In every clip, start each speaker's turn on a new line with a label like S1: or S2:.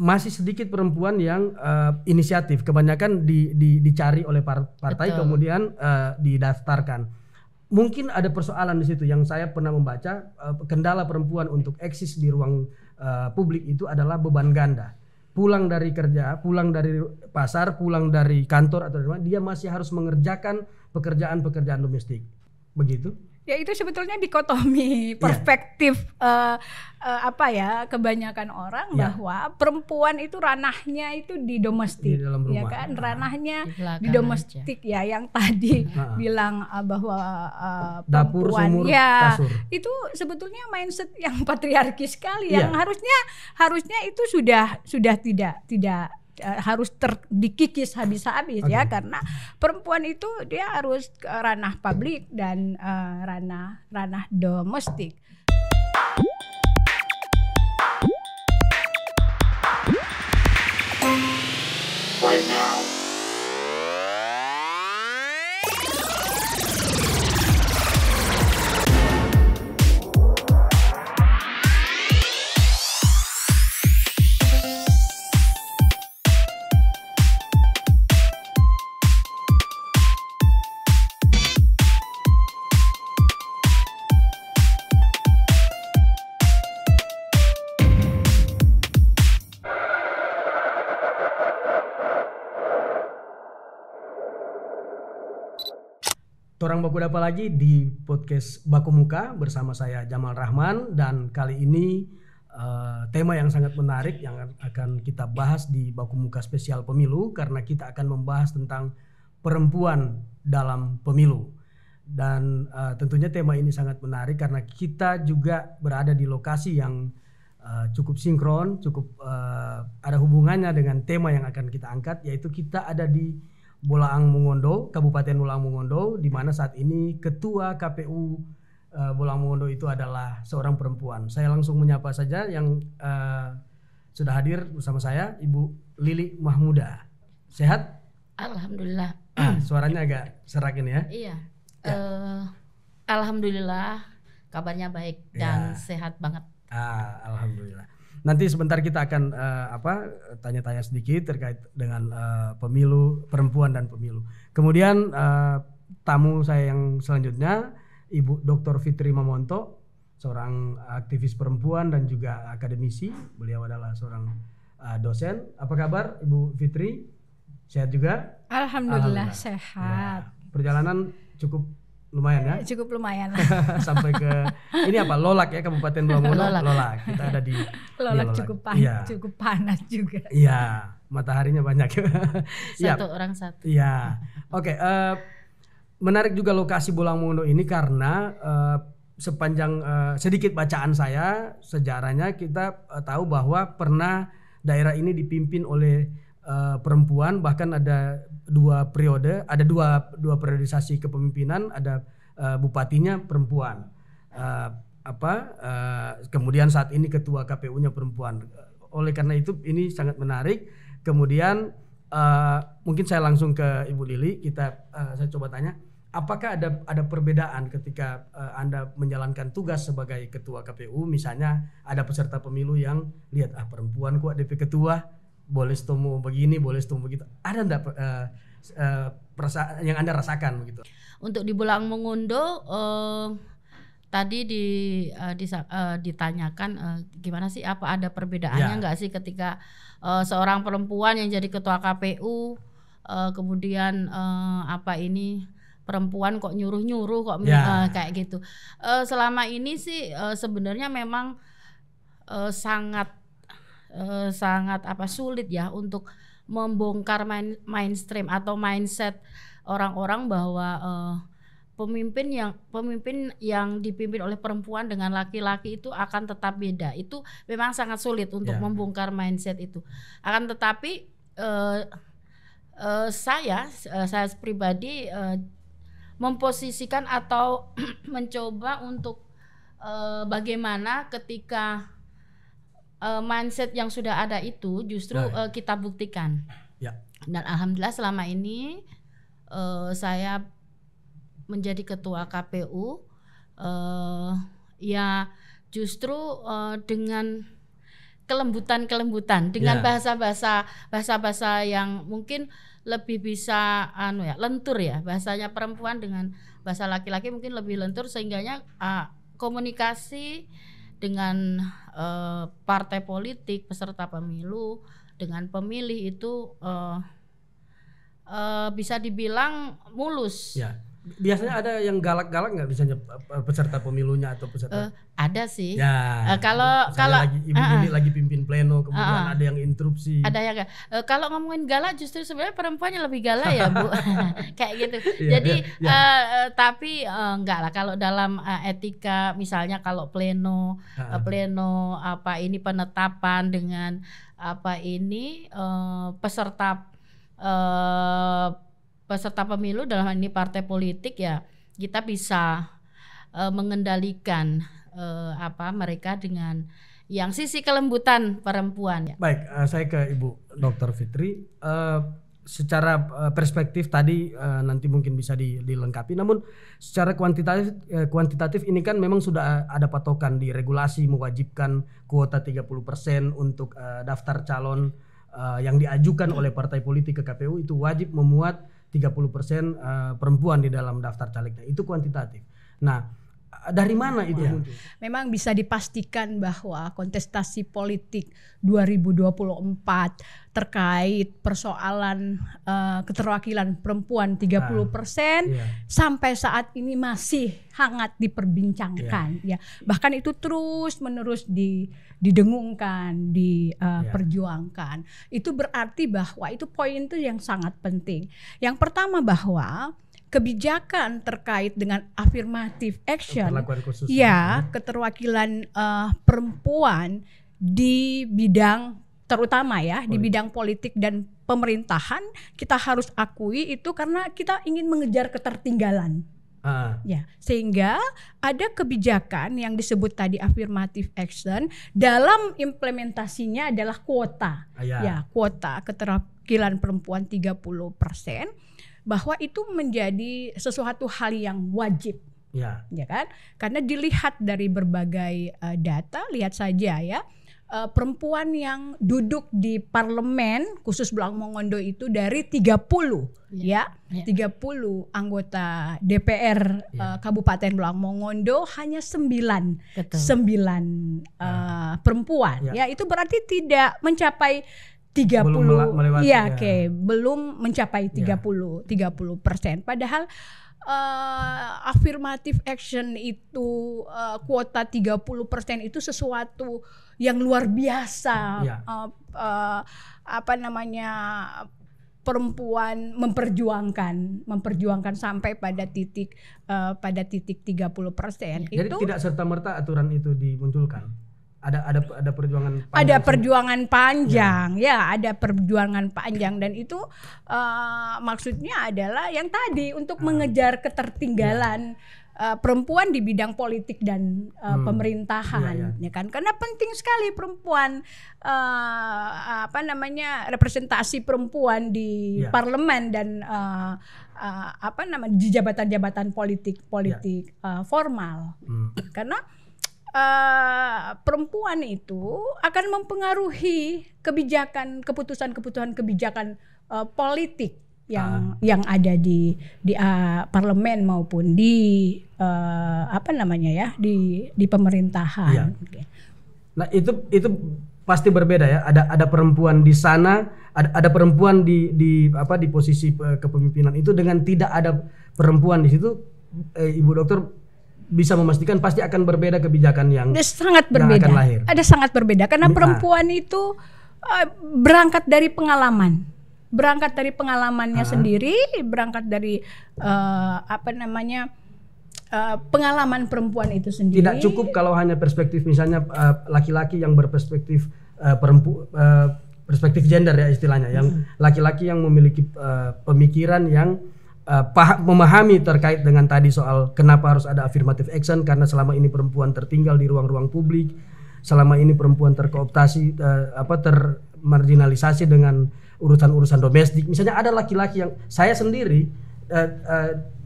S1: masih sedikit perempuan yang inisiatif. Kebanyakan dicari oleh partai. Betul. Kemudian didaftarkan. Mungkin ada persoalan di situ yang saya pernah membaca, kendala perempuan untuk eksis di ruang publik itu adalah beban ganda. Pulang dari kerja, pulang dari pasar, pulang dari kantor atau dari mana, dia masih harus mengerjakan pekerjaan-pekerjaan domestik. Begitu?
S2: Ya itu sebetulnya dikotomi perspektif kebanyakan orang bahwa perempuan itu ranahnya itu di domestik,
S1: di dalam rumah.
S2: Ya kan, ranahnya di domestik aja. Ya yang tadi bilang bahwa
S1: dapur,
S2: perempuan
S1: sumur,
S2: ya
S1: kasur.
S2: Itu sebetulnya mindset yang patriarkis sekali, yang harusnya itu sudah tidak harus dikikis habis-habis ya, karena perempuan itu dia harus ranah publik dan ranah domestik.
S1: Torang baku dapa lagi di podcast Baku Muka bersama saya Jamal Rahman, dan kali ini tema yang sangat menarik yang akan kita bahas di Baku Muka spesial pemilu, karena kita akan membahas tentang perempuan dalam pemilu. Dan tentunya tema ini sangat menarik karena kita juga berada di lokasi yang cukup sinkron, cukup ada hubungannya dengan tema yang akan kita angkat, yaitu kita ada di Bolaang Mongondo, Kabupaten Bolaang Mongondo, di mana saat ini Ketua KPU Bolaang Mongondo itu adalah seorang perempuan. Saya langsung menyapa saja yang sudah hadir bersama saya, Ibu Lili Mahmuda. Sehat?
S3: Alhamdulillah.
S1: Suaranya agak serak ini ya?
S3: Iya. Ya. Alhamdulillah, kabarnya baik dan sehat banget.
S1: Alhamdulillah. Nanti sebentar kita akan tanya-tanya sedikit terkait dengan pemilu, perempuan dan pemilu. Kemudian tamu saya yang selanjutnya Ibu Dr. Fitri Mamonto, seorang aktivis perempuan dan juga akademisi. Beliau adalah seorang dosen. Apa kabar Ibu Fitri? Sehat juga?
S2: Alhamdulillah sehat.
S1: Ya, perjalanan cukup lumayan ya?
S2: Cukup lumayan.
S1: Sampai ke ini Lolak ya, Kabupaten Bolaang Mongondo. Lolak. Kita ada di
S2: Lolak. Cukup panas juga.
S1: Iya, mataharinya banyak.
S3: Satu orang satu.
S1: Iya. Oke, menarik juga lokasi Bolaang Mongondo ini karena sepanjang sedikit bacaan saya sejarahnya, kita tahu bahwa pernah daerah ini dipimpin oleh perempuan, bahkan ada dua periode, ada dua periodisasi kepemimpinan, ada bupatinya perempuan, kemudian saat ini ketua KPU-nya perempuan. Oleh karena itu ini sangat menarik. Kemudian mungkin saya langsung ke Ibu Lili, saya coba tanya, apakah ada perbedaan ketika Anda menjalankan tugas sebagai ketua KPU, misalnya ada peserta pemilu yang lihat perempuan kok DP ketua, boleh setumu begini, boleh setumu begitu. Ada enggak perasaan yang Anda rasakan begitu?
S3: Untuk di Bolaang Mongondo tadi ditanyakan gimana sih, apa ada perbedaannya enggak sih ketika seorang perempuan yang jadi ketua KPU, kemudian perempuan kok nyuruh-nyuruh kok kayak gitu. Selama ini sih sebenarnya memang sangat sulit ya untuk membongkar mainstream atau mindset orang-orang bahwa pemimpin yang dipimpin oleh perempuan dengan laki-laki itu akan tetap beda. Itu memang sangat sulit untuk membongkar mindset itu. Akan tetapi saya pribadi memposisikan atau mencoba untuk bagaimana ketika mindset yang sudah ada itu justru kita buktikan.
S1: Ya.
S3: Dan alhamdulillah selama ini saya menjadi ketua KPU, ya justru dengan kelembutan dengan bahasa-bahasa yang mungkin lebih bisa lentur ya, bahasanya perempuan dengan bahasa laki-laki mungkin lebih lentur, sehingganya komunikasi dengan partai politik, peserta pemilu dengan pemilih itu bisa dibilang mulus.
S1: Ya. Biasanya ada yang galak-galak nggak, misalnya peserta pemilunya atau peserta?
S3: Ada sih.
S1: Ya.
S3: Kalau
S1: Ibu ini lagi pimpin pleno, kemudian ada yang interupsi.
S3: Ada ya. Kalau ngomongin galak, justru sebenarnya perempuannya lebih galak ya, Bu. Kayak gitu. Jadi tapi enggak lah. Kalau dalam etika, misalnya kalau pleno ini penetapan dengan peserta pemilu, dalam hal ini partai politik, ya kita bisa mengendalikan mereka dengan yang sisi kelembutan perempuan.
S1: Baik, saya ke Ibu Dr. Fitri. Secara perspektif tadi nanti mungkin bisa dilengkapi, namun secara kuantitatif ini kan memang sudah ada patokan di regulasi mewajibkan kuota 30% untuk daftar calon yang diajukan oleh partai politik ke KPU, itu wajib memuat 30% perempuan di dalam daftar calegnya. Itu kuantitatif. Nah, dari mana itu muncul?
S2: Memang bisa dipastikan bahwa kontestasi politik 2024 terkait persoalan keterwakilan perempuan 30% sampai saat ini masih hangat diperbincangkan. Ya, bahkan itu terus menerus didengungkan, diperjuangkan. Itu berarti bahwa itu poin itu yang sangat penting. Yang pertama, bahwa kebijakan terkait dengan affirmative action, keterwakilan perempuan di bidang, terutama di bidang politik dan pemerintahan, kita harus akui itu karena kita ingin mengejar ketertinggalan. Sehingga ada kebijakan yang disebut tadi affirmative action, dalam implementasinya adalah kuota. Kuota keterwakilan perempuan 30%. Bahwa itu menjadi sesuatu hal yang wajib, ya kan? Karena dilihat dari berbagai data, lihat saja perempuan yang duduk di parlemen khusus Belang Mongondo itu dari 30 30 anggota DPR Kabupaten Belang Mongondo hanya 9 perempuan. Itu berarti tidak mencapai 30, belum mencapai 30%. Padahal affirmative action itu kuota 30% itu sesuatu yang luar biasa. Perempuan memperjuangkan sampai pada titik 30%.
S1: Jadi tidak serta-merta aturan itu dimunculkan. Ada perjuangan panjang.
S2: Ada perjuangan panjang, ada perjuangan panjang, dan itu maksudnya adalah yang tadi untuk mengejar ketertinggalan perempuan di bidang politik dan pemerintahan, ya kan? Karena penting sekali perempuan, representasi perempuan di parlemen dan di jabatan-jabatan politik formal, karena perempuan itu akan mempengaruhi keputusan kebijakan politik yang ada di parlemen maupun di di pemerintahan.
S1: Nah, itu pasti berbeda ya. Ada perempuan di sana, ada perempuan di posisi kepemimpinan itu, dengan tidak ada perempuan di situ, Ibu Dokter bisa memastikan pasti akan berbeda kebijakan yang
S2: sangat berbeda.
S1: Yang akan lahir.
S2: Ada sangat berbeda karena perempuan itu berangkat dari pengalamannya sendiri, berangkat dari pengalaman perempuan itu sendiri.
S1: Tidak cukup kalau hanya perspektif misalnya laki-laki yang berperspektif perspektif gender ya istilahnya, yang laki-laki yang memiliki pemikiran yang memahami terkait dengan tadi soal kenapa harus ada affirmative action, karena selama ini perempuan tertinggal di ruang-ruang publik, selama ini perempuan terkooptasi, termarginalisasi dengan urusan-urusan domestik. Misalnya ada laki-laki yang saya sendiri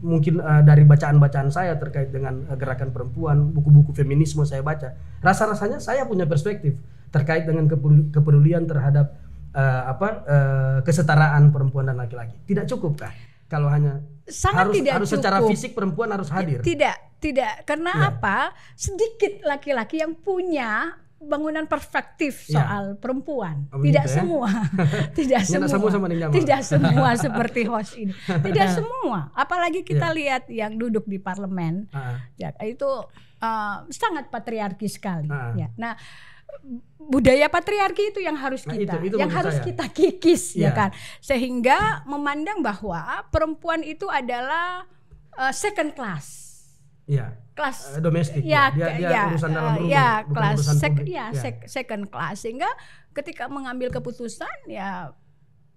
S1: mungkin dari bacaan-bacaan saya terkait dengan gerakan perempuan, buku-buku feminisme saya baca, rasa-rasanya saya punya perspektif terkait dengan kepedulian terhadap kesetaraan perempuan dan laki-laki. Tidak cukupkah kalau hanya harus secara fisik perempuan harus hadir?
S2: Tidak. Karena apa? Sedikit laki-laki yang punya bangunan perspektif soal perempuan. Tidak semua. Tidak semua seperti host ini. Tidak semua. Apalagi kita lihat yang duduk di parlemen. Ya, itu sangat patriarki sekali. Ya. Nah, budaya patriarki itu yang harus kita kikis, ya kan, sehingga memandang bahwa perempuan itu adalah second class, kelas domestik, dia urusan dalam rumah, kelas second class, sehingga ketika mengambil keputusan ya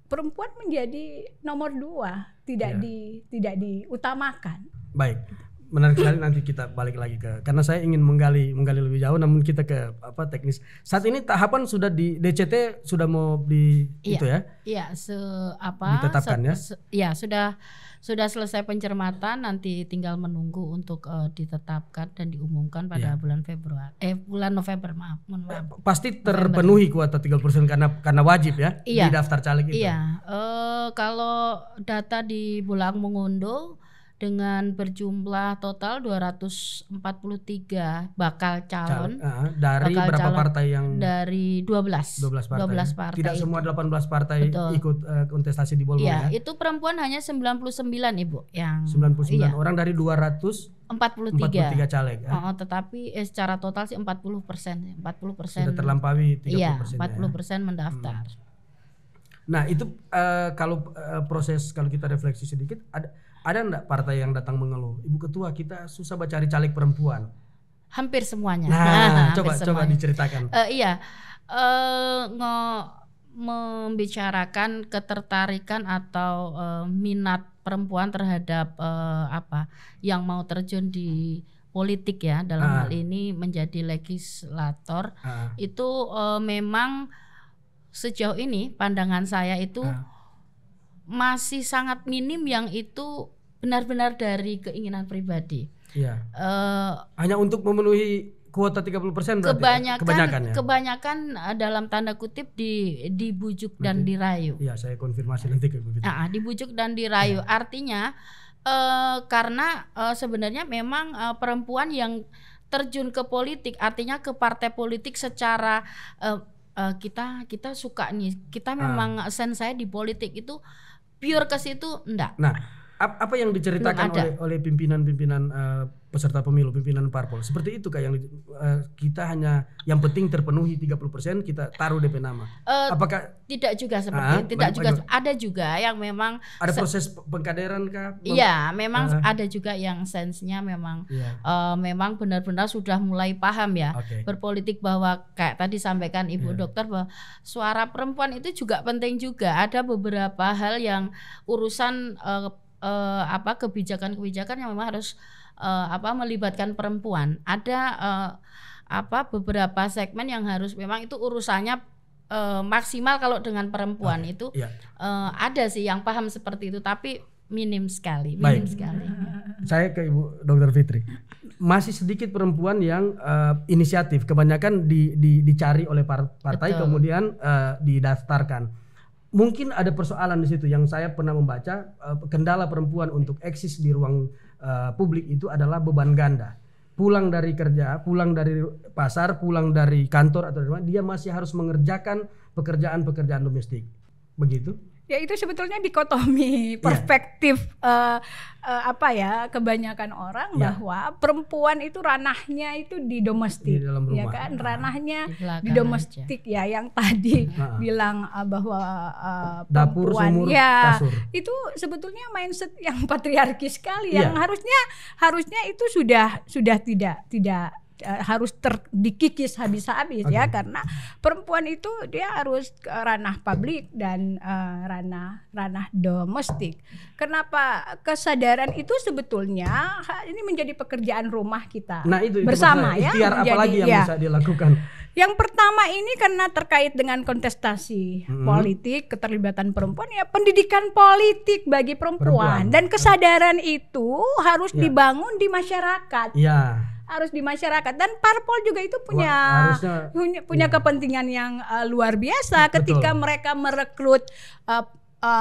S2: perempuan menjadi nomor 2, tidak diutamakan.
S1: Baik. Menarik sekali, nanti kita balik lagi karena saya ingin menggali lebih jauh, namun kita ke teknis. Saat ini tahapan sudah di DCT sudah mau itu ya? Iya, ditetapkan ya?
S3: Ya, sudah selesai pencermatan, nanti tinggal menunggu untuk ditetapkan dan diumumkan pada bulan November, maaf.
S1: Pasti terpenuhi kuota 30% karena wajib ya di daftar caleg itu.
S3: Iya, kalau data di Bulang Mongondo dengan berjumlah total 243 bakal calon
S1: dari berapa partai yang
S3: dari 12 partai.
S1: Tidak semua 18 partai ikut kontestasi di Bolmong ya.
S3: Itu perempuan hanya 99 Ibu yang
S1: 99 orang dari 243 caleg ya.
S3: Tetapi secara total sih 40%.
S1: Sudah terlampaui 30%.
S3: Iya, 40% mendaftar.
S1: Nah, itu kalau kalau kita refleksi sedikit, ada enggak partai yang datang mengeluh, Ibu Ketua kita susah cari caleg perempuan?
S3: Hampir semuanya.
S1: Nah, coba diceritakan.
S3: Membicarakan ketertarikan atau minat perempuan terhadap yang mau terjun di politik ya, dalam hal ini menjadi legislator, itu memang sejauh ini pandangan saya itu masih sangat minim yang itu benar-benar dari keinginan pribadi.
S1: Iya. Hanya untuk memenuhi kuota 30% berarti kebanyakan
S3: dalam tanda kutip dibujuk dan dirayu.
S1: Iya, saya konfirmasi nanti ke begitu.
S3: Dibujuk dan dirayu. Artinya karena sebenarnya memang perempuan yang terjun ke politik, artinya ke partai politik secara kita suka nih, kita memang sense saya di politik itu pure ke situ enggak.
S1: Nah, apa yang diceritakan oleh pimpinan-pimpinan peserta pemilu, pimpinan parpol seperti itu kayak yang kita hanya yang penting terpenuhi 30%, kita taruh DP nama. Apakah
S3: tidak juga seperti ada juga yang memang
S1: ada proses pengkaderan kah?
S3: Iya, memang ada juga yang sense-nya memang memang benar-benar sudah mulai paham ya berpolitik, bahwa kayak tadi sampaikan Ibu Dokter bahwa suara perempuan itu juga penting juga. Ada beberapa hal yang urusan kebijakan-kebijakan yang memang harus melibatkan perempuan. Ada beberapa segmen yang harus memang itu urusannya maksimal kalau dengan perempuan itu ada sih yang paham seperti itu, tapi minim sekali.
S1: Saya ke Ibu Dr. Fitri. Masih sedikit perempuan yang inisiatif, kebanyakan dicari oleh partai. Betul. Kemudian didaftarkan. Mungkin ada persoalan di situ yang saya pernah membaca, kendala perempuan untuk eksis di ruang publik itu adalah beban ganda. Pulang dari kerja, pulang dari pasar, pulang dari kantor atau dari mana, dia masih harus mengerjakan pekerjaan domestik. Begitu?
S2: Ya, itu sebetulnya dikotomi perspektif kebanyakan orang bahwa perempuan itu ranahnya itu di domestik, di dalam rumah, ya kan, ranahnya di domestik aja. Ya, yang tadi bilang bahwa
S1: dapur,
S2: perempuan
S1: sumur, kasur.
S2: Itu sebetulnya mindset yang patriarki sekali, yang harusnya itu sudah tidak harus dikikis habis-habis ya, karena perempuan itu dia harus ranah publik dan ranah domestik. Kenapa kesadaran itu sebetulnya ini menjadi pekerjaan rumah kita itu bersama ya.
S1: Ikhtiar apalagi yang bisa dilakukan?
S2: Yang pertama ini karena terkait dengan kontestasi politik, keterlibatan perempuan, ya pendidikan politik bagi perempuan. Dan kesadaran itu harus dibangun di masyarakat. harus di masyarakat, dan parpol juga itu punya kepentingan yang luar biasa ketika mereka merekrut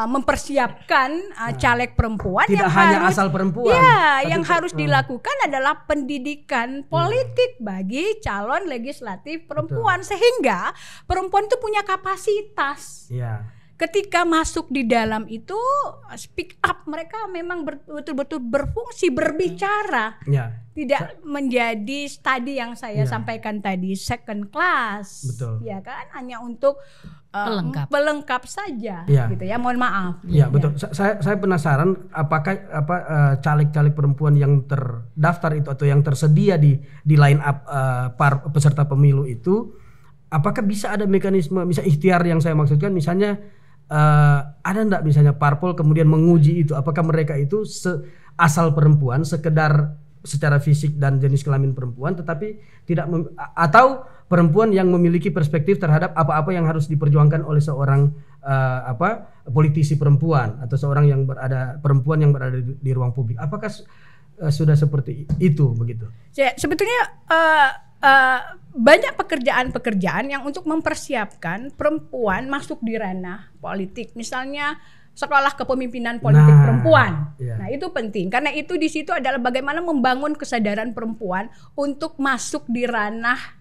S2: mempersiapkan caleg perempuan
S1: tidak
S2: yang
S1: hanya
S2: harus,
S1: asal perempuan.
S2: yang harus dilakukan adalah pendidikan politik bagi calon legislatif perempuan, sehingga perempuan itu punya kapasitas. Ketika masuk di dalam itu speak up, mereka memang betul-betul berfungsi, berbicara. Tidak menjadi tadi yang saya sampaikan tadi, second class.
S1: Betul.
S2: Ya kan, hanya untuk pelengkap saja gitu ya. Mohon maaf.
S1: Betul. Saya penasaran apakah caleg-caleg perempuan yang terdaftar itu atau yang tersedia di line up peserta pemilu itu, apakah bisa ada mekanisme, misalnya ikhtiar yang saya maksudkan, misalnya ada enggak misalnya parpol kemudian menguji itu, apakah mereka itu asal perempuan, sekedar secara fisik dan jenis kelamin perempuan, tetapi tidak atau perempuan yang memiliki perspektif terhadap apa-apa yang harus diperjuangkan oleh seorang politisi perempuan atau seorang yang perempuan yang berada di ruang publik. Apakah sudah seperti itu begitu?
S2: Sebetulnya banyak pekerjaan-pekerjaan yang untuk mempersiapkan perempuan masuk di ranah politik, misalnya sekolah kepemimpinan politik perempuan. Nah, itu penting karena itu di situ adalah bagaimana membangun kesadaran perempuan untuk masuk di ranah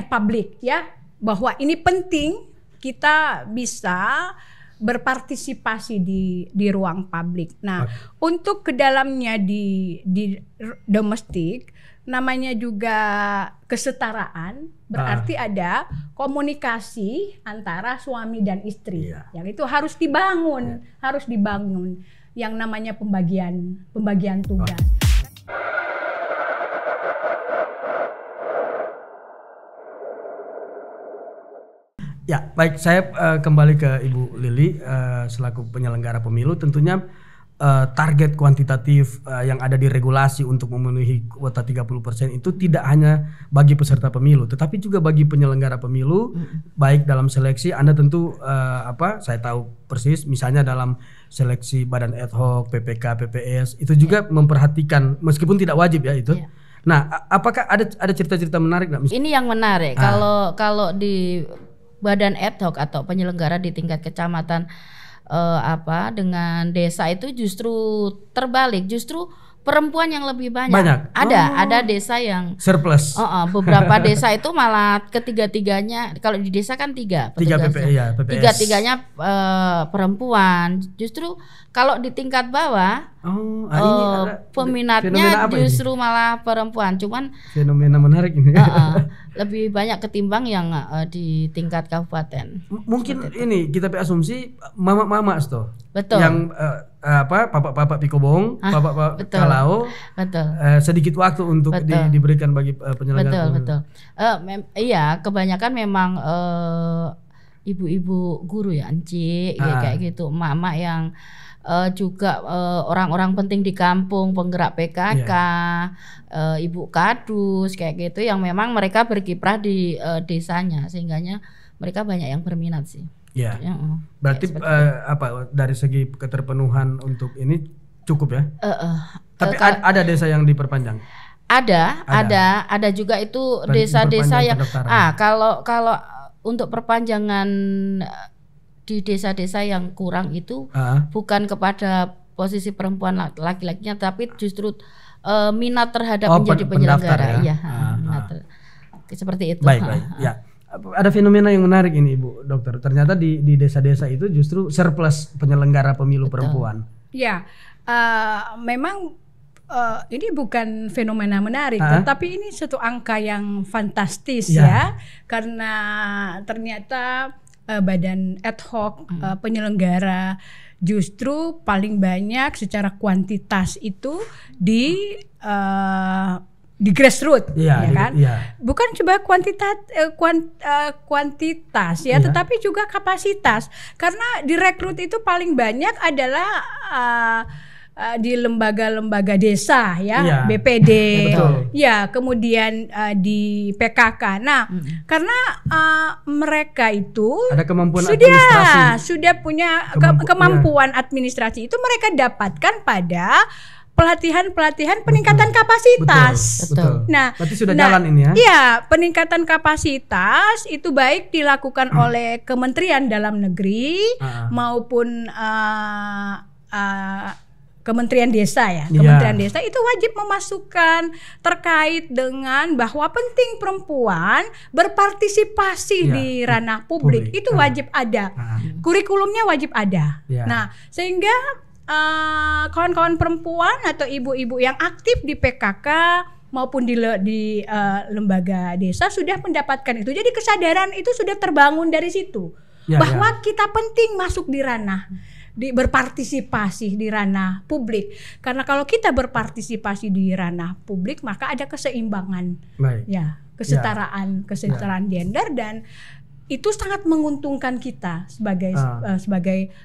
S2: publik, ya, bahwa ini penting kita bisa berpartisipasi di ruang publik. Nah, untuk ke dalamnya di domestik namanya juga kesetaraan, berarti ada komunikasi antara suami dan istri. Yang itu harus dibangun, yang namanya pembagian tugas.
S1: Ya, baik, saya kembali ke Ibu Lili selaku penyelenggara pemilu. Tentunya target kuantitatif yang ada di regulasi untuk memenuhi kuota 30% itu tidak hanya bagi peserta pemilu, tetapi juga bagi penyelenggara pemilu. Baik dalam seleksi, Anda tentu saya tahu persis, misalnya dalam seleksi badan ad hoc, PPK, PPS, itu juga memperhatikan, meskipun tidak wajib ya itu. Nah, apakah ada cerita-cerita menarik nggak?
S3: Ini yang menarik. Kalau di badan ad hoc atau penyelenggara di tingkat kecamatan dengan desa itu justru terbalik, justru perempuan yang lebih banyak. Ada desa yang
S1: surplus.
S3: Beberapa desa itu malah ketiga-tiganya, kalau di desa kan tiga
S1: PPS.
S3: Tiga-tiganya perempuan. Justru kalau di tingkat bawah peminatnya justru malah perempuan. Cuman
S1: fenomena menarik ini.
S3: Lebih banyak ketimbang yang di tingkat kabupaten.
S1: Mungkin ini kita asumsi mama-mama toh.
S3: Betul.
S1: Yang bapak-bapak pikobong, bapak-bapak kalau sedikit waktu untuk diberikan bagi penyelenggara.
S3: Betul. Iya, kebanyakan memang ibu-ibu guru ya, encik kayak gitu, mama yang juga orang-orang penting di kampung, penggerak PKK, ibu kadus kayak gitu, yang memang mereka berkiprah di desanya, sehingganya mereka banyak yang berminat sih.
S1: Berarti dari segi keterpenuhan untuk ini cukup ya? Tapi ada desa yang diperpanjang?
S3: Ada juga itu desa-desa yang kalau untuk perpanjangan di desa-desa yang kurang itu bukan kepada posisi perempuan laki-lakinya, tapi justru minat terhadap menjadi penyelenggara. Seperti itu.
S1: Baik. Ya. Ada fenomena yang menarik ini, Ibu Dokter. Ternyata di desa-desa itu justru surplus penyelenggara pemilu perempuan.
S2: Ya, memang ini bukan fenomena menarik, tetapi ini satu angka yang fantastis ya, karena ternyata badan ad hoc penyelenggara justru paling banyak secara kuantitas itu di grassroots, bukan coba kuantitas ya, tetapi juga kapasitas, karena direkrut itu paling banyak adalah di lembaga-lembaga desa ya, BPD, ya, kemudian di PKK. Nah, karena mereka itu
S1: ada kemampuan administrasi,
S2: sudah punya kemampuan administrasi itu mereka dapatkan pada pelatihan peningkatan kapasitas.
S1: Betul.
S2: Nah,
S1: berarti sudah jalan ini ya?
S2: Iya, peningkatan kapasitas itu baik dilakukan oleh Kementerian Dalam Negeri maupun Kementerian Desa ya. Kementerian Desa itu wajib memasukkan terkait dengan bahwa penting perempuan berpartisipasi di ranah publik. Itu wajib ada. Kurikulumnya wajib ada. Nah, sehingga kawan-kawan perempuan atau ibu-ibu yang aktif di PKK maupun di lembaga desa sudah mendapatkan itu. Jadi kesadaran itu sudah terbangun dari situ. Bahwa kita penting masuk di ranah berpartisipasi di ranah publik, karena kalau kita berpartisipasi di ranah publik maka ada keseimbangan, kesetaraan gender, dan itu sangat menguntungkan kita sebagai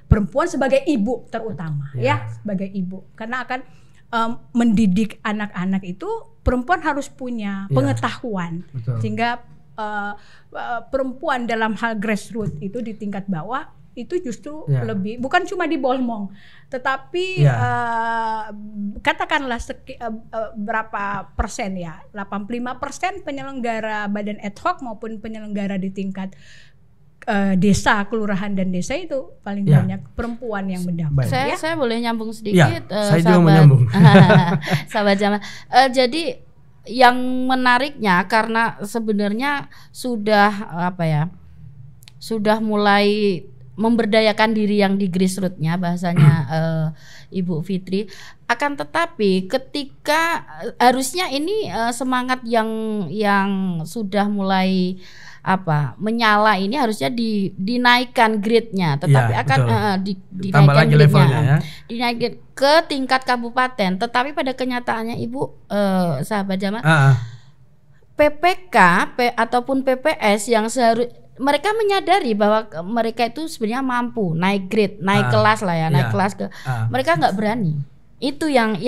S2: perempuan, sebagai ibu terutama, sebagai ibu, karena akan mendidik anak-anak itu perempuan harus punya pengetahuan, sehingga perempuan dalam hal grassroots itu di tingkat bawah itu justru lebih, bukan cuma di Bolmong, tetapi katakanlah berapa persen ya, 85% penyelenggara badan ad hoc maupun penyelenggara di tingkat desa, kelurahan dan desa itu paling banyak perempuan yang mendaftar.
S3: Saya boleh nyambung sedikit,
S1: saya juga mau nyambung.
S3: Sahabat Jamal. Jadi yang menariknya karena sebenarnya sudah sudah mulai memberdayakan diri yang di grassroots-nya bahasanya Ibu Fitri, akan tetapi ketika harusnya ini semangat yang sudah mulai menyala ini harusnya dinaikkan grade-nya, tetapi akan dinaikkan grade-nya, dinaikin ke tingkat kabupaten, tetapi pada kenyataannya Ibu sahabat Jamal, PPK ataupun PPS yang mereka menyadari bahwa mereka itu sebenarnya mampu naik grade, naik kelas lah ya, naik kelas ke. Mereka nggak berani. Itu yang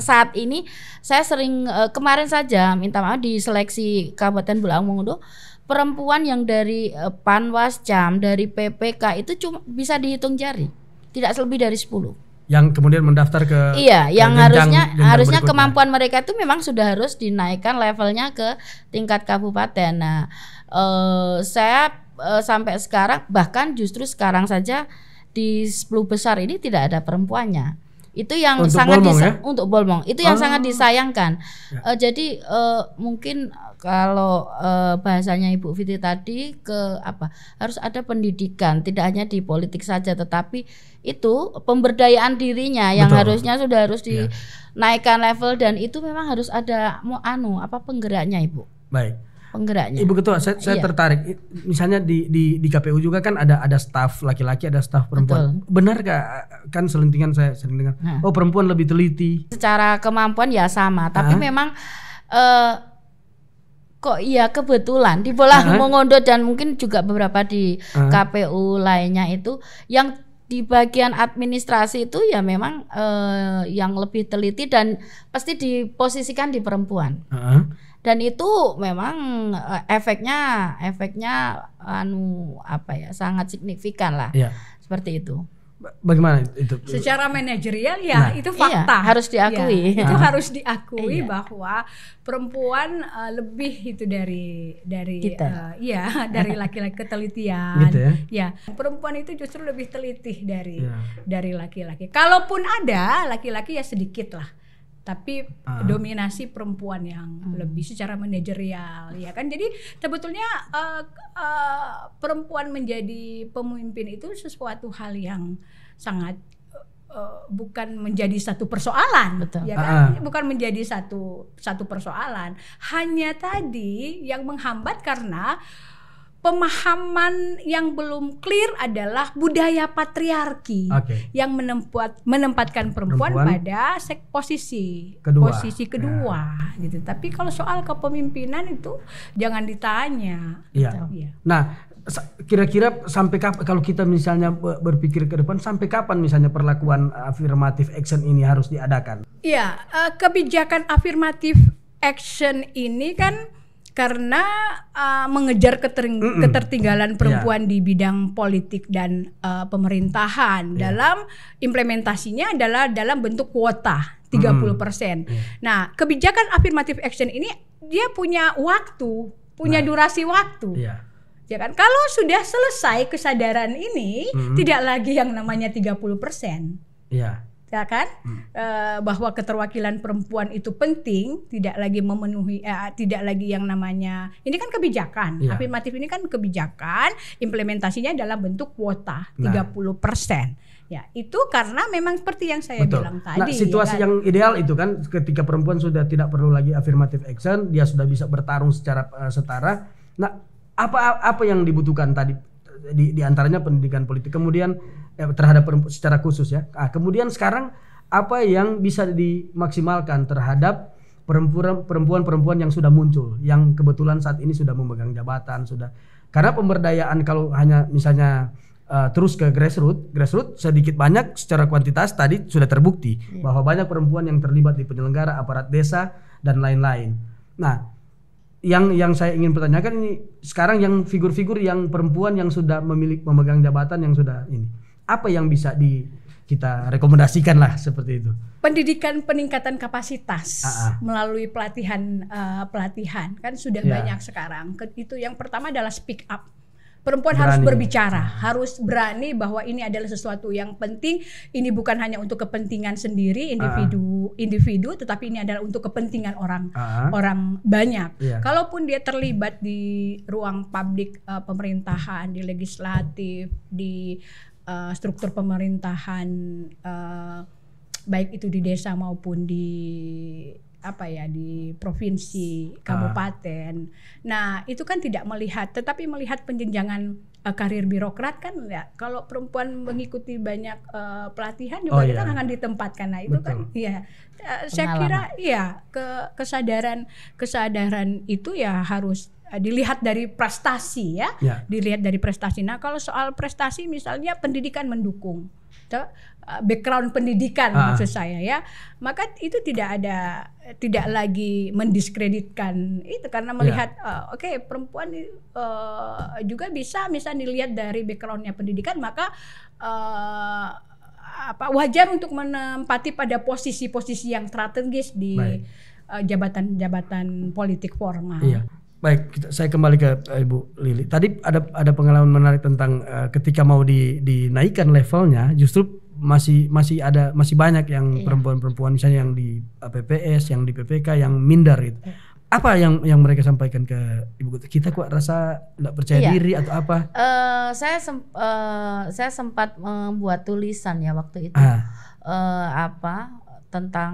S3: saat ini saya sering kemarin saja minta maaf di seleksi Kabupaten Bulaang Mongondo, perempuan yang dari Panwascam, dari PPK itu cuma bisa dihitung jari, tidak lebih dari 10.
S1: Yang kemudian mendaftar ke
S3: yang harusnya kemampuan mereka itu memang sudah harus dinaikkan levelnya ke tingkat kabupaten. Nah, saya sampai sekarang, bahkan justru sekarang saja di 10 besar ini tidak ada perempuannya. Itu yang untuk sangat untuk Bolmong itu yang sangat disayangkan. Jadi mungkin kalau bahasanya Ibu Fitri tadi harus ada pendidikan, tidak hanya di politik saja, tetapi itu pemberdayaan dirinya yang harusnya sudah harus dinaikkan level, dan itu memang harus ada penggeraknya, Ibu.
S1: Baik.
S3: Penggeraknya.
S1: Ibu Ketua, saya tertarik. Misalnya di KPU juga kan ada staf laki-laki, ada staf perempuan. Betul. Benar gak? Kan selentingan saya sering dengar, perempuan lebih teliti.
S3: Secara kemampuan ya sama, tapi memang kok iya kebetulan di Bulaang Mongondo dan mungkin juga beberapa di KPU lainnya itu yang di bagian administrasi itu ya memang yang lebih teliti dan pasti diposisikan di perempuan. Dan itu memang efeknya sangat signifikan lah. Seperti itu.
S1: Bagaimana itu?
S2: Secara manajerial itu fakta.
S3: Harus diakui.
S2: Itu harus diakui bahwa perempuan lebih itu dari kita. Dari laki-laki ketelitian.
S1: Gitu ya?
S2: Perempuan itu justru lebih teliti dari laki-laki. Kalaupun ada laki-laki ya sedikit lah. Tapi dominasi perempuan yang lebih secara manajerial, ya kan. Jadi sebetulnya perempuan menjadi pemimpin itu sesuatu hal yang sangat bukan menjadi satu persoalan.
S3: Betul.
S2: Ya kan, bukan menjadi satu persoalan. Hanya tadi yang menghambat karena pemahaman yang belum clear adalah budaya patriarki yang menempatkan perempuan pada posisi kedua gitu. Tapi kalau soal kepemimpinan itu jangan ditanya.
S1: Nah, kira-kira sampai kapan, kalau kita misalnya berpikir ke depan, sampai kapan misalnya perlakuan affirmative action ini harus diadakan?
S2: Kebijakan affirmative action ini kan karena mengejar ketertinggalan perempuan di bidang politik dan pemerintahan dalam implementasinya adalah dalam bentuk kuota 30%. Nah, kebijakan affirmative action ini dia punya waktu, punya durasi waktu. Ya kan, kalau sudah selesai kesadaran ini tidak lagi yang namanya 30%. Ya kan, bahwa keterwakilan perempuan itu penting, tidak lagi memenuhi, tidak lagi yang namanya, ini kan kebijakan, afirmatif ini kan kebijakan, implementasinya dalam bentuk kuota 30%. Ya, itu karena memang seperti yang saya bilang tadi.
S1: Nah, situasi yang ideal itu kan ketika perempuan sudah tidak perlu lagi affirmative action, dia sudah bisa bertarung secara setara. Nah, apa yang dibutuhkan tadi di antaranya pendidikan politik, kemudian terhadap secara khusus ya. Kemudian sekarang apa yang bisa dimaksimalkan terhadap perempuan-perempuan yang sudah muncul, yang kebetulan saat ini sudah memegang jabatan, sudah. Karena pemberdayaan kalau hanya misalnya terus ke grassroots sedikit banyak secara kuantitas tadi sudah terbukti bahwa banyak perempuan yang terlibat di penyelenggara, aparat desa dan lain-lain. Nah, yang saya ingin pertanyakan ini sekarang yang figur-figur yang perempuan yang sudah memegang jabatan yang sudah ini, apa yang bisa kita rekomendasikan lah seperti itu?
S2: Pendidikan peningkatan kapasitas melalui pelatihan kan sudah banyak sekarang. Itu yang pertama adalah speak up. Perempuan harus berbicara, harus berani bahwa ini adalah sesuatu yang penting. Ini bukan hanya untuk kepentingan sendiri individu, tetapi ini adalah untuk kepentingan orang banyak. Kalaupun dia terlibat di ruang publik pemerintahan, di legislatif, di struktur pemerintahan, baik itu di desa maupun di di provinsi, kabupaten. Nah, itu kan tidak melihat, tetapi melihat penjenjangan karir birokrat kan ya. Kalau perempuan mengikuti banyak pelatihan juga kita akan ditempatkan. Nah, itu kan saya kira kesadaran itu ya harus dilihat dari prestasi dilihat dari prestasi. Nah, kalau soal prestasi misalnya pendidikan mendukung, background pendidikan maksud saya ya, maka itu tidak lagi mendiskreditkan itu karena melihat perempuan juga bisa misalnya dilihat dari backgroundnya pendidikan, maka wajar untuk menempati pada posisi-posisi yang strategis di jabatan-jabatan politik formal.
S1: Baik, saya kembali ke Ibu Lili. Tadi ada pengalaman menarik tentang ketika mau dinaikkan levelnya, justru masih banyak yang perempuan-perempuan misalnya yang di PPS, yang di PPK yang minder itu. Apa yang mereka sampaikan ke Ibu? Kita kok rasa nggak percaya diri atau apa?
S3: Saya sempat membuat tulisan ya waktu itu tentang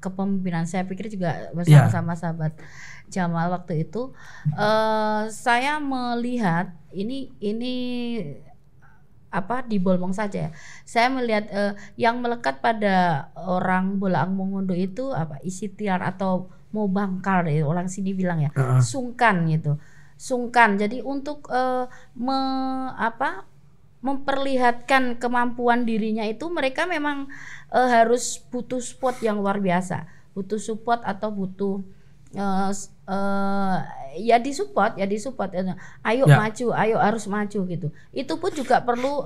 S3: kepemimpinan. Saya pikir juga bersama sahabat Jamal waktu itu saya melihat ini di Bolmong saja ya. Saya melihat yang melekat pada orang Bolaang Mongondo itu isi tiar atau mau bangkal ya, orang sini bilang ya, sungkan gitu. Sungkan. Jadi untuk memperlihatkan kemampuan dirinya itu mereka memang harus butuh support yang luar biasa. Butuh support atau butuh disupport. Maju, ayo harus maju gitu. Itu pun juga perlu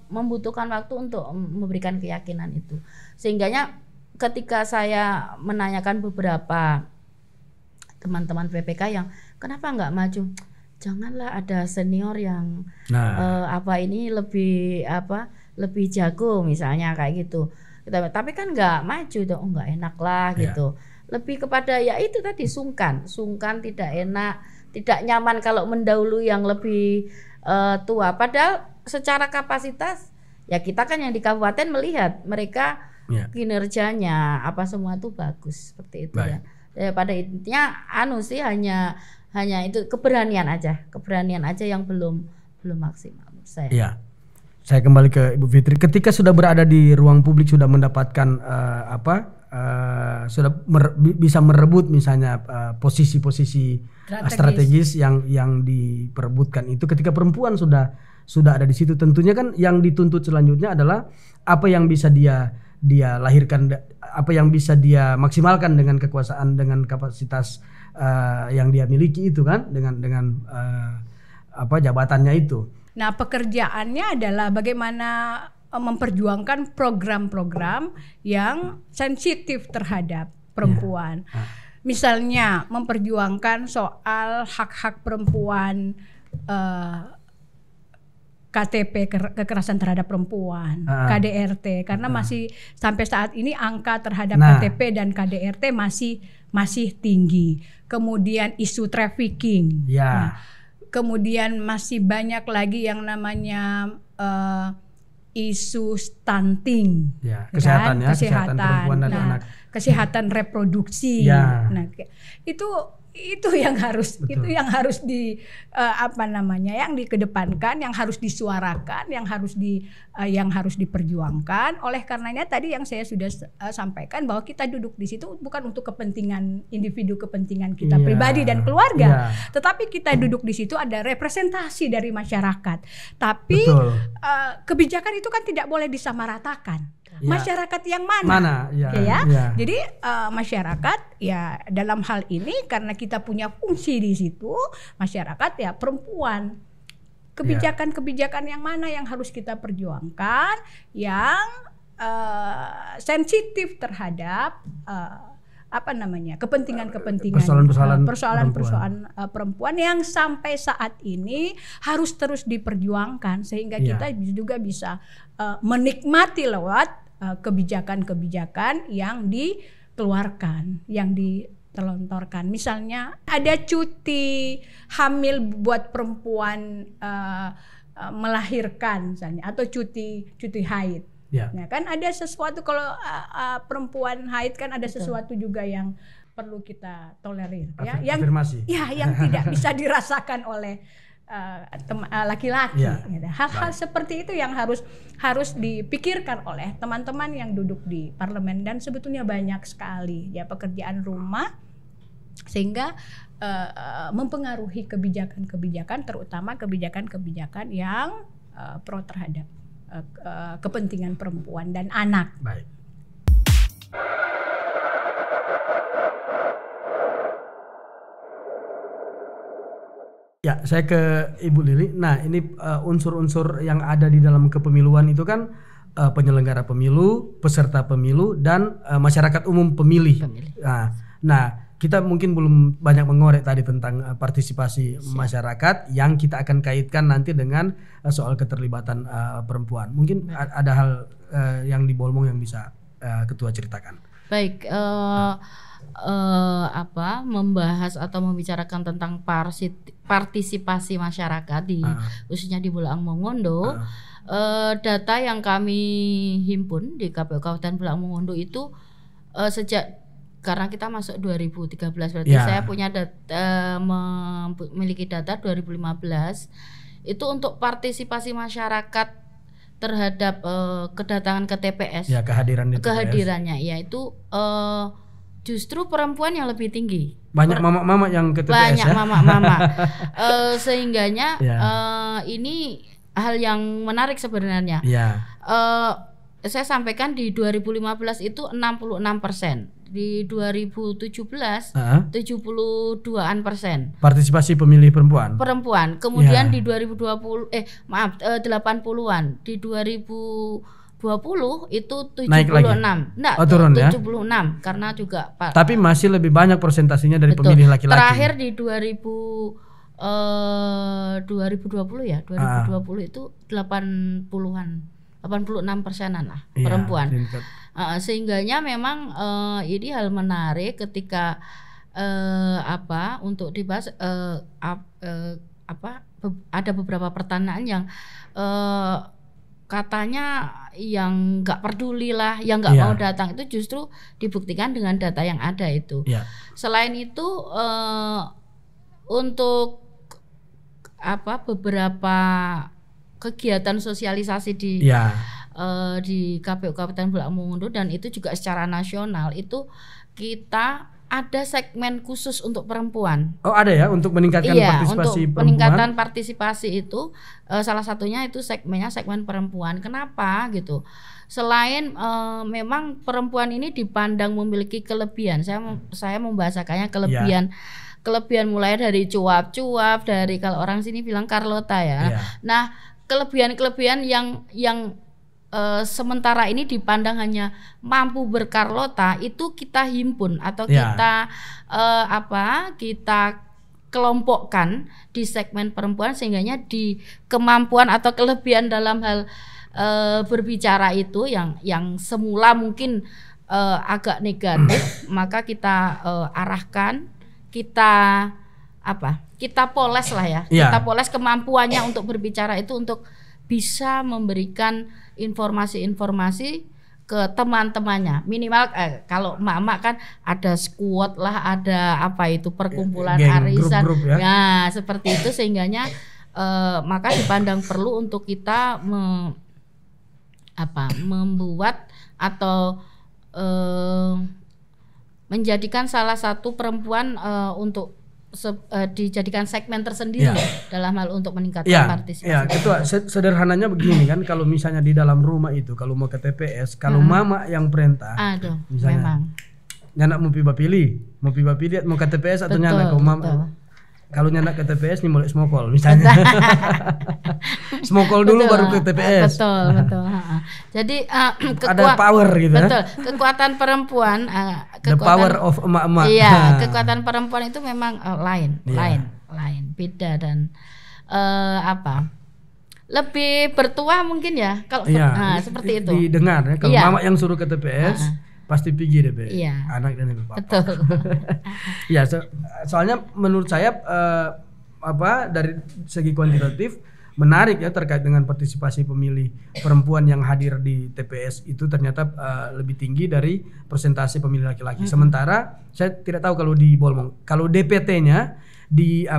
S3: membutuhkan waktu untuk memberikan keyakinan itu. Sehingganya ketika saya menanyakan beberapa teman-teman PPK yang kenapa nggak maju, janganlah ada senior yang ini lebih jago misalnya kayak gitu. Tapi kan nggak maju dong, nggak enak lah gitu. Lebih kepada ya itu tadi sungkan, tidak enak, tidak nyaman kalau mendahului yang lebih tua. Padahal secara kapasitas ya kita kan yang di kabupaten melihat mereka kinerjanya apa semua itu bagus seperti itu ya. Pada intinya hanya itu keberanian aja yang belum maksimal menurut saya.
S1: Iya. Saya kembali ke Ibu Fitri. Ketika sudah berada di ruang publik, sudah mendapatkan bisa merebut misalnya posisi-posisi strategis yang diperebutkan itu, ketika perempuan sudah ada di situ, tentunya kan yang dituntut selanjutnya adalah apa yang bisa dia lahirkan, apa yang bisa dia maksimalkan dengan kekuasaan, dengan kapasitas yang dia miliki itu kan dengan jabatannya itu.
S2: Nah, pekerjaannya adalah bagaimana memperjuangkan program-program yang sensitif terhadap perempuan. Misalnya memperjuangkan soal hak-hak perempuan, KTP kekerasan terhadap perempuan, KDRT, karena masih sampai saat ini angka terhadap KTP dan KDRT masih tinggi. Kemudian isu trafficking. Nah, kemudian masih banyak lagi yang namanya isu stunting,
S1: kesehatan perempuan dan anak,
S2: kesehatan reproduksi. Nah, itu yang harus yang dikedepankan, yang harus disuarakan, yang harus diperjuangkan. Oleh karenanya tadi yang saya sudah sampaikan bahwa kita duduk di situ bukan untuk kepentingan individu, kepentingan kita pribadi dan keluarga, tetapi kita duduk di situ ada representasi dari masyarakat. Tapi kebijakan itu kan tidak boleh disamaratakan. Masyarakat yang mana? Jadi masyarakat ya dalam hal ini karena kita punya fungsi di situ, masyarakat ya perempuan. Kebijakan-kebijakan yang mana yang harus kita perjuangkan, yang sensitif terhadap persoalan-persoalan perempuan yang sampai saat ini harus terus diperjuangkan sehingga kita juga bisa menikmati lewat kebijakan-kebijakan yang dikeluarkan, yang ditelontorkan. Misalnya ada cuti hamil buat perempuan melahirkan misalnya, atau cuti haid. Nah, kan ada sesuatu kalau perempuan haid kan ada sesuatu juga yang perlu kita tolerir, yang tidak bisa dirasakan oleh laki-laki. Hal-hal seperti itu yang harus dipikirkan oleh teman-teman yang duduk di parlemen, dan sebetulnya banyak sekali pekerjaan rumah sehingga mempengaruhi kebijakan-kebijakan, terutama kebijakan-kebijakan yang pro terhadap kepentingan perempuan dan anak.
S1: Baik. Ya, saya ke Ibu Lili. Nah, ini unsur-unsur yang ada di dalam kepemiluan itu kan penyelenggara pemilu, peserta pemilu, dan masyarakat umum pemilih. Nah, kita mungkin belum banyak mengorek tadi tentang partisipasi masyarakat yang kita akan kaitkan nanti dengan soal keterlibatan perempuan. Mungkin ada hal yang di Bolmong yang bisa Ketua ceritakan.
S3: Baik, membahas atau membicarakan tentang partisipasi masyarakat khususnya di Bolaang Mongondo. Data yang kami himpun di KPU Kabupaten Bolaang Mongondo itu karena kita masuk 2013 berarti saya punya memiliki data 2015 itu untuk partisipasi masyarakat terhadap kedatangan ke TPS. Kehadirannya yaitu justru perempuan yang lebih tinggi.
S1: Banyak mama-mama yang ke TPS.
S3: Banyak mama-mama. Sehingganya ini hal yang menarik sebenarnya. Saya sampaikan di 2015 itu 66%. Di 2017 72%.
S1: Partisipasi pemilih perempuan.
S3: Kemudian di 80-an. Di 2020 itu 76. Enggak,
S1: turun
S3: 76 karena juga
S1: tapi masih lebih banyak persentasinya dari pemilih laki-laki.
S3: Terakhir di 2020 ya. 2020 itu 80-an. 86%-an lah perempuan. Sehingganya memang ini hal menarik ketika untuk dibahas ada beberapa pertanyaan yang katanya yang nggak peduli lah, yang nggak mau datang itu justru dibuktikan dengan data yang ada itu. Selain itu untuk beberapa kegiatan sosialisasi di KPU Kabupaten Bolaang Mongondo dan itu juga secara nasional itu kita ada segmen khusus untuk perempuan.
S1: Oh, ada ya untuk meningkatkan partisipasi
S3: untuk
S1: perempuan.
S3: Peningkatan partisipasi itu salah satunya itu segmen perempuan. Kenapa gitu? Selain memang perempuan ini dipandang memiliki kelebihan. Saya membahasakannya kelebihan kelebihan mulai dari cuap-cuap, dari kalau orang sini bilang Carlota ya. Nah, kelebihan-kelebihan yang sementara ini dipandang hanya mampu berkarlota itu kita himpun atau kita kita kelompokkan di segmen perempuan, sehingganya di kemampuan atau kelebihan dalam hal berbicara itu yang semula mungkin agak negatif, maka kita arahkan, kita poles lah ya. Kita poles kemampuannya untuk berbicara itu untuk bisa memberikan informasi-informasi ke teman-temannya. Minimal kalau emak-emak kan ada squad lah, ada perkumpulan arisan.
S1: Grup-grup ya.
S3: Nah, seperti itu sehingganya maka dipandang perlu untuk kita membuat atau menjadikan salah satu perempuan untuk dijadikan segmen tersendiri dalam hal untuk meningkatkan partisipasi.
S1: Ya, Ketua, sederhananya begini kan, kalau misalnya di dalam rumah itu kalau mau ke TPS, kalau mama yang perintah, misalnya nyanak mau pilih mau ke TPS atau nyanak ke mama. Kalau nyanak ke TPS nih mulai smokol misalnya. Smokol dulu baru ke TPS.
S3: Betul. Jadi
S1: ada power gitu.
S3: Betul. Kekuatan perempuan,
S1: the power of emak-emak.
S3: Iya, kekuatan perempuan itu memang lain, beda dan lebih bertuah mungkin ya kalau seperti itu.
S1: Didengar ya, kalau mama yang suruh ke TPS pasti pergi deh, anak dan ibu bapak.
S3: Betul.
S1: Ya, soalnya menurut saya dari segi kuantitatif menarik ya terkait dengan partisipasi pemilih perempuan yang hadir di TPS itu ternyata lebih tinggi dari persentase pemilih laki-laki. Sementara saya tidak tahu kalau di Bolmong, kalau DPT-nya di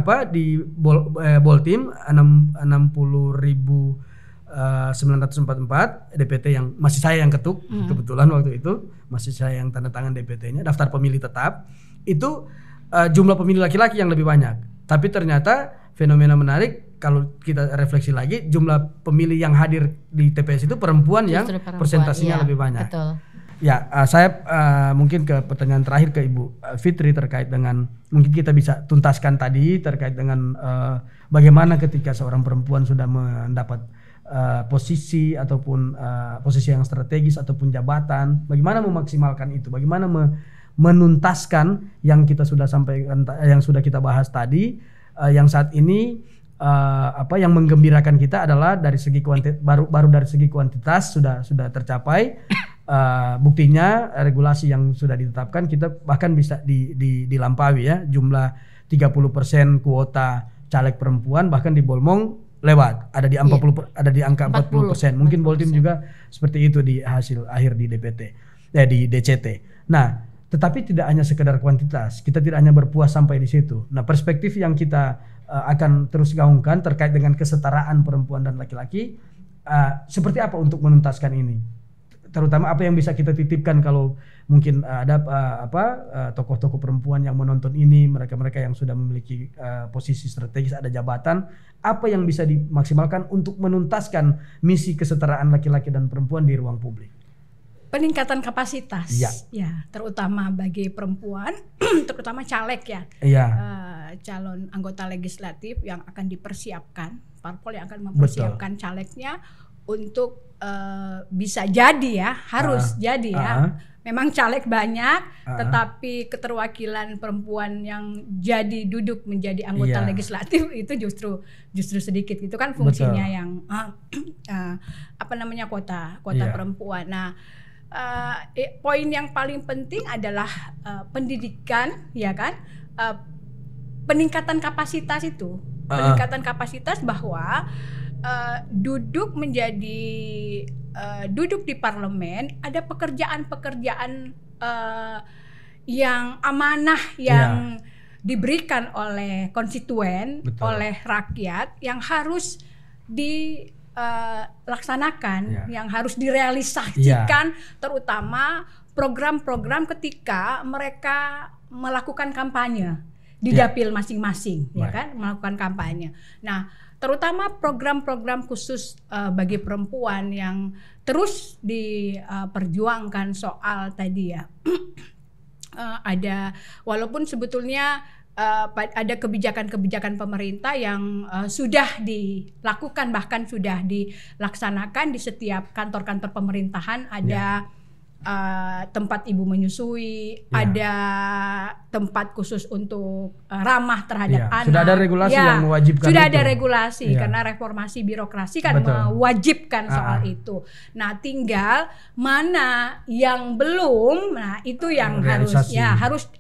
S1: Boltim 60.944 DPT yang masih saya yang ketuk, kebetulan waktu itu masih saya yang tanda tangan DPT-nya, daftar pemilih tetap itu jumlah pemilih laki-laki yang lebih banyak. Tapi ternyata fenomena menarik kalau kita refleksi lagi, jumlah pemilih yang hadir di TPS itu perempuan yang persentasinya lebih banyak.
S3: Betul.
S1: Ya, saya mungkin ke pertanyaan terakhir ke Ibu Fitri terkait dengan mungkin kita bisa tuntaskan tadi terkait dengan bagaimana ketika seorang perempuan sudah mendapat posisi ataupun posisi yang strategis ataupun jabatan, bagaimana memaksimalkan itu, bagaimana menuntaskan yang kita sudah sampaikan, yang sudah kita bahas tadi, yang saat ini yang menggembirakan kita adalah dari segi baru dari segi kuantitas sudah tercapai. Buktinya regulasi yang sudah ditetapkan kita bahkan bisa dilampaui ya, jumlah 30% kuota caleg perempuan bahkan di Bolmong lewat, ada di angka 40%. Mungkin Boltim juga seperti itu di hasil akhir di DPT di DCT. Nah, tetapi tidak hanya sekedar kuantitas, kita tidak hanya berpuas sampai di situ. Nah, perspektif yang kita akan terus gaungkan terkait dengan kesetaraan perempuan dan laki-laki, seperti apa untuk menuntaskan ini? Terutama apa yang bisa kita titipkan kalau mungkin ada tokoh-tokoh perempuan yang menonton ini, mereka-mereka yang sudah memiliki posisi strategis, ada jabatan, apa yang bisa dimaksimalkan untuk menuntaskan misi kesetaraan laki-laki dan perempuan di ruang publik?
S2: Peningkatan kapasitas, ya, terutama bagi perempuan, terutama caleg calon anggota legislatif yang akan dipersiapkan, parpol yang akan mempersiapkan calegnya untuk bisa jadi ya, harus jadi ya. Memang caleg banyak, tetapi keterwakilan perempuan yang jadi duduk menjadi anggota legislatif itu justru sedikit. Itu kan fungsinya yang kuota perempuan. Nah, poin yang paling penting adalah pendidikan, ya kan? Peningkatan kapasitas itu, peningkatan kapasitas bahwa duduk di parlemen, ada pekerjaan-pekerjaan yang amanah yang diberikan oleh konstituen, oleh rakyat yang harus dilaksanakan, yang harus direalisasikan, terutama program-program ketika mereka melakukan kampanye di dapil masing-masing, ya kan, melakukan kampanye. Nah, terutama program-program khusus bagi perempuan yang terus diperjuangkan soal tadi ya. Ada, walaupun sebetulnya ada kebijakan-kebijakan pemerintah yang sudah dilakukan, bahkan sudah dilaksanakan di setiap kantor-kantor pemerintahan. Ada tempat ibu menyusui, ada tempat khusus untuk ramah terhadap anak.
S1: Sudah ada regulasi yang mewajibkan.
S2: Sudah ada regulasi karena reformasi birokrasi kan mewajibkan soal itu. Nah, tinggal mana yang belum, nah itu yang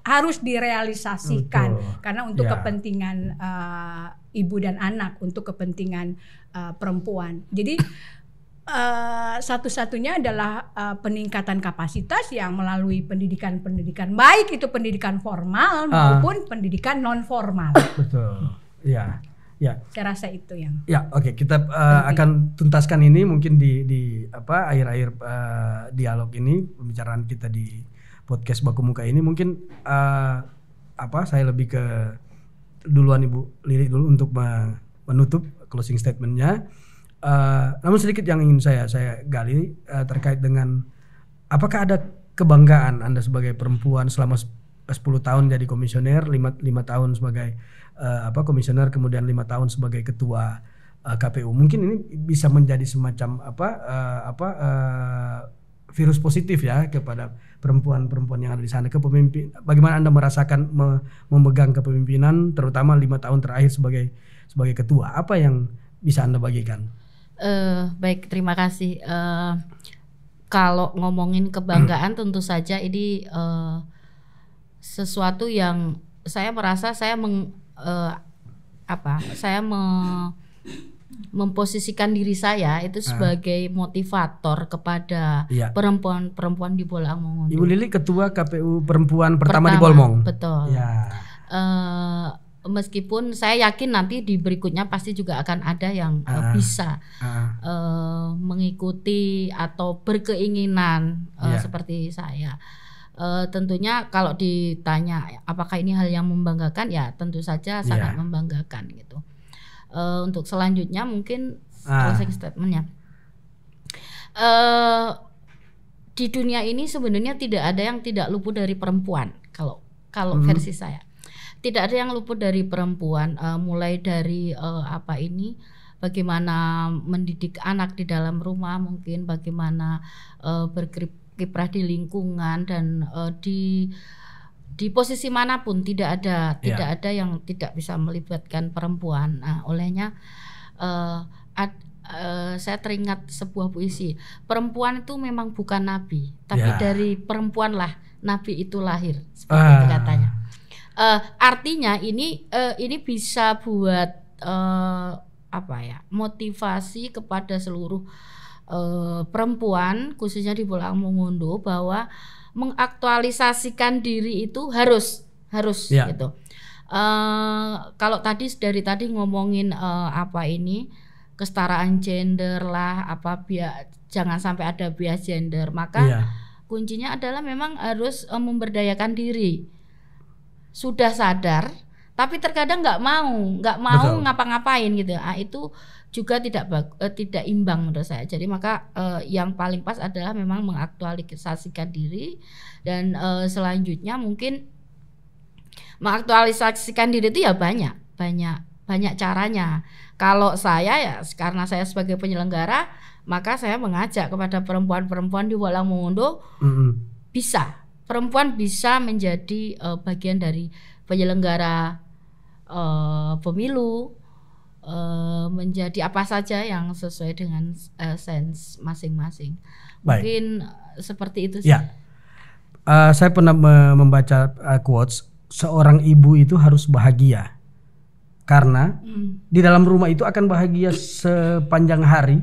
S2: harus direalisasikan. Karena untuk kepentingan ibu dan anak, untuk kepentingan perempuan. Jadi satu-satunya adalah peningkatan kapasitas yang melalui pendidikan baik itu pendidikan formal maupun pendidikan non formal.
S1: Betul. Ya.
S2: Saya rasa itu yang.
S1: Ya, oke. Kita akan tuntaskan ini mungkin di akhir-akhir dialog ini, pembicaraan kita di podcast Baku Muka ini mungkin saya lebih ke duluan Ibu Lili dulu untuk menutup closing statementnya. Namun sedikit yang ingin saya gali terkait dengan apakah ada kebanggaan Anda sebagai perempuan selama 10 tahun jadi komisioner, 5 tahun sebagai komisioner, kemudian 5 tahun sebagai ketua KPU. Mungkin ini bisa menjadi semacam virus positif ya kepada perempuan-perempuan yang ada di sana. Bagaimana Anda merasakan memegang kepemimpinan terutama 5 tahun terakhir sebagai ketua? Apa yang bisa Anda bagikan?
S3: Baik, terima kasih. Kalau ngomongin kebanggaan tentu saja ini sesuatu yang saya merasa saya memposisikan diri saya itu sebagai motivator kepada perempuan-perempuan di Bolak Mongondo. Ibu
S1: Lili ketua KPU perempuan pertama di Bolmong.
S3: Betul. Ya. Meskipun saya yakin nanti di berikutnya pasti juga akan ada yang bisa mengikuti atau berkeinginan seperti saya. Tentunya kalau ditanya apakah ini hal yang membanggakan, ya tentu saja sangat membanggakan gitu. Untuk selanjutnya mungkin closing statementnya. Di dunia ini sebenarnya tidak ada yang tidak luput dari perempuan. Kalau versi saya. Tidak ada yang luput dari perempuan, mulai dari bagaimana mendidik anak di dalam rumah, mungkin bagaimana berkiprah di lingkungan dan di posisi manapun tidak ada yang tidak bisa melibatkan perempuan. Nah, olehnya saya teringat sebuah puisi, perempuan itu memang bukan nabi, tapi dari perempuanlah nabi itu lahir, seperti itu katanya. Artinya ini bisa buat motivasi kepada seluruh perempuan khususnya di Bolak Mongondo bahwa mengaktualisasikan diri itu harus gitu. Kalau dari tadi ngomongin kesetaraan gender lah, jangan sampai ada bias gender, maka kuncinya adalah memang harus memberdayakan diri. Sudah sadar tapi terkadang nggak mau ngapa-ngapain gitu. Itu juga tidak imbang menurut saya. Jadi maka yang paling pas adalah memang mengaktualisasikan diri dan selanjutnya mungkin mengaktualisasikan diri itu ya banyak caranya. Kalau saya karena saya sebagai penyelenggara, maka saya mengajak kepada perempuan-perempuan di Bolak Mongondo perempuan bisa menjadi bagian dari penyelenggara pemilu, menjadi apa saja yang sesuai dengan sense masing-masing. Mungkin seperti itu sih.
S1: Saya pernah membaca quotes, seorang ibu itu harus bahagia karena di dalam rumah itu akan bahagia sepanjang hari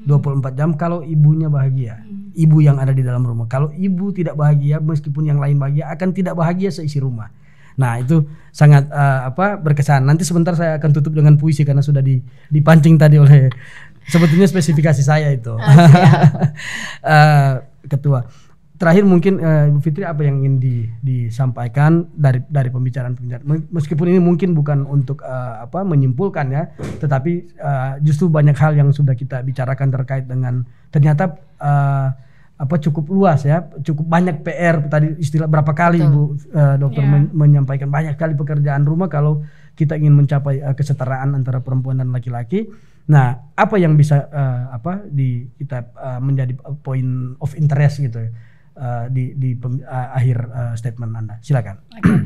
S1: 24 jam kalau ibunya bahagia. Ibu yang ada di dalam rumah. Kalau ibu tidak bahagia, meskipun yang lain bahagia, akan tidak bahagia seisi rumah. Nah, itu sangat berkesan. Nanti sebentar saya akan tutup dengan puisi karena sudah dipancing tadi oleh sebetulnya spesifikasi saya itu. Ketua. Terakhir mungkin Ibu Fitri, apa yang ingin disampaikan dari pembicaraan. Meskipun ini mungkin bukan untuk menyimpulkan ya, tetapi justru banyak hal yang sudah kita bicarakan terkait dengan ternyata cukup luas ya, cukup banyak PR tadi istilah berapa kali Ibu dokter menyampaikan banyak kali pekerjaan rumah kalau kita ingin mencapai kesetaraan antara perempuan dan laki-laki. Nah, apa yang bisa kita menjadi point of interest gitu ya di akhir statement Anda? Silakan.
S2: Okay.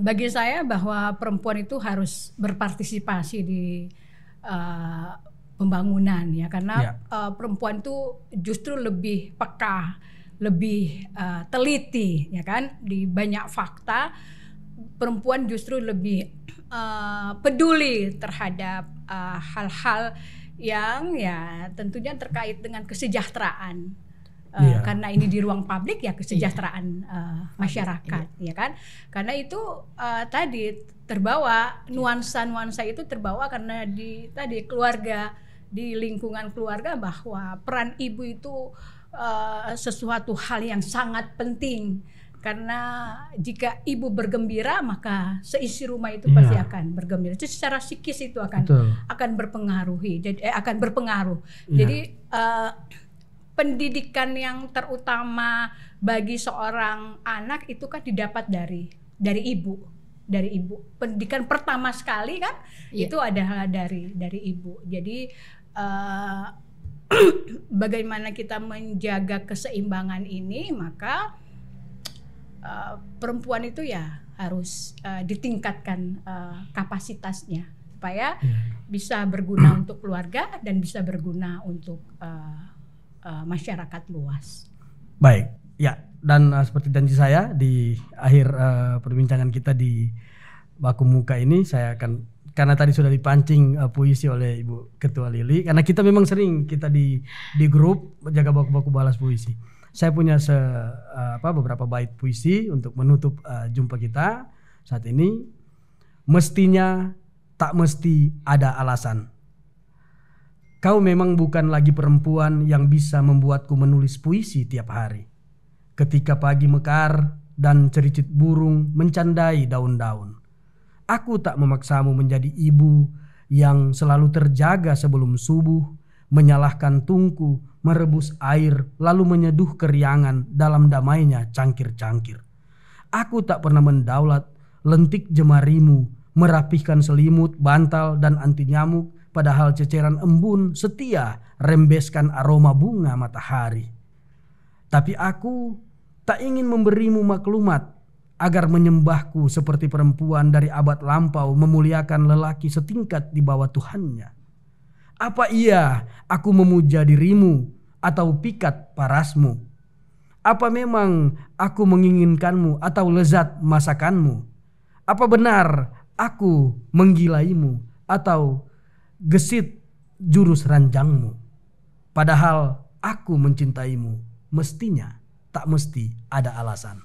S2: Bagi saya bahwa perempuan itu harus berpartisipasi di pembangunan ya, karena perempuan itu justru lebih peka, lebih teliti ya kan, di banyak fakta. Perempuan justru lebih peduli terhadap hal-hal yang ya tentunya terkait dengan kesejahteraan. Karena ini di ruang publik ya, kesejahteraan masyarakat ya kan. Karena itu tadi terbawa nuansa-nuansa itu terbawa karena di tadi keluarga, di lingkungan keluarga, bahwa peran ibu itu sesuatu hal yang sangat penting. Karena jika ibu bergembira maka seisi rumah itu pasti akan bergembira. Jadi secara psikis itu akan berpengaruhi. Jadi akan berpengaruh. Jadi pendidikan yang terutama bagi seorang anak itu kan didapat dari ibu. Pendidikan pertama sekali kan itu adalah dari ibu. Jadi bagaimana kita menjaga keseimbangan ini, maka perempuan itu ya harus ditingkatkan kapasitasnya supaya bisa berguna untuk keluarga dan bisa berguna untuk masyarakat luas.
S1: Baik, ya, dan seperti janji saya di akhir perbincangan kita di Baku Muka ini, saya akan, karena tadi sudah dipancing puisi oleh Ibu Ketua Lili, karena kita memang sering kita di grup jaga baku-baku balas puisi. Saya punya beberapa bait puisi untuk menutup jumpa kita saat ini. Mestinya tak mesti ada alasan. Kau memang bukan lagi perempuan yang bisa membuatku menulis puisi tiap hari. Ketika pagi mekar dan cericit burung mencandai daun-daun. Aku tak memaksamu menjadi ibu yang selalu terjaga sebelum subuh, menyalahkan tungku, merebus air, lalu menyeduh keriangan dalam damainya cangkir-cangkir. Aku tak pernah mendaulat lentik jemarimu, merapihkan selimut, bantal, dan anti nyamuk, padahal ceceran embun setia rembeskan aroma bunga matahari. Tapi aku tak ingin memberimu maklumat agar menyembahku seperti perempuan dari abad lampau memuliakan lelaki setingkat di bawah Tuhannya. Apa iya aku memuja dirimu atau pikat parasmu? Apa memang aku menginginkanmu atau lezat masakanmu? Apa benar aku menggilaimu atau gesit jurus ranjangmu? Padahal aku mencintaimu, mestinya tak mesti ada alasan.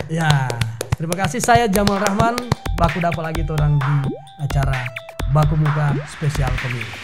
S1: Ya, terima kasih. Saya Jamal Rahman. Baku dapat lagi orang di acara Baku Muka Spesial Pemilu.